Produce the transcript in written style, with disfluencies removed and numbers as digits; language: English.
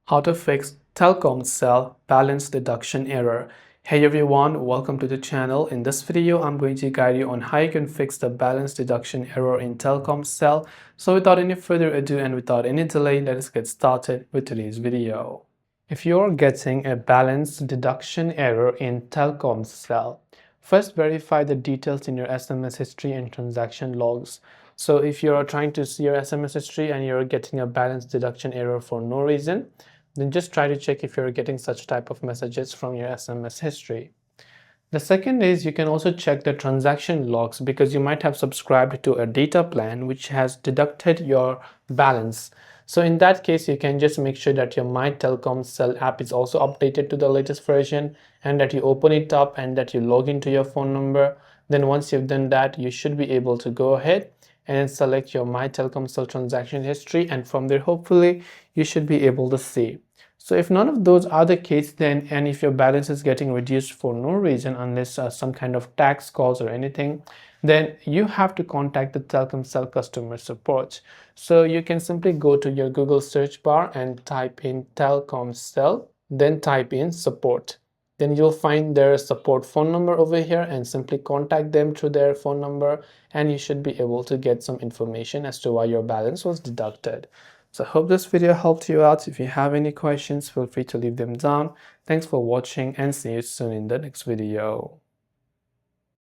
How to fix Telkomsel balance deduction error. Hey everyone, welcome to the channel. In this video, I'm going to guide you on how you can fix the balance deduction error in Telkomsel. So without any further ado and without any delay, let us get started with today's video. If you're getting a balance deduction error in Telkomsel, first verify the details in your SMS history and transaction logs. So if you're trying to see your SMS history and you're getting a balance deduction error for no reason, then just try to check if you're getting such type of messages from your SMS history. The second is you can also check the transaction logs because you might have subscribed to a data plan which has deducted your balance. So in that case, you can just make sure that your MyTelkomsel app is also updated to the latest version and that you open it up and that you log into your phone number. Then once you've done that, you should be able to go ahead and select your MyTelkomsel transaction history, and from there hopefully you should be able to see. So if none of those are the case, then and if your balance is getting reduced for no reason unless some kind of tax calls or anything, then you have to contact the Telkomsel customer support. So you can simply go to your Google search bar and type in Telkomsel, then type in support. Then you'll find their support phone number over here and simply contact them through their phone number, and you should be able to get some information as to why your balance was deducted. So I hope this video helped you out. If you have any questions, feel free to leave them down. Thanks for watching and see you soon in the next video.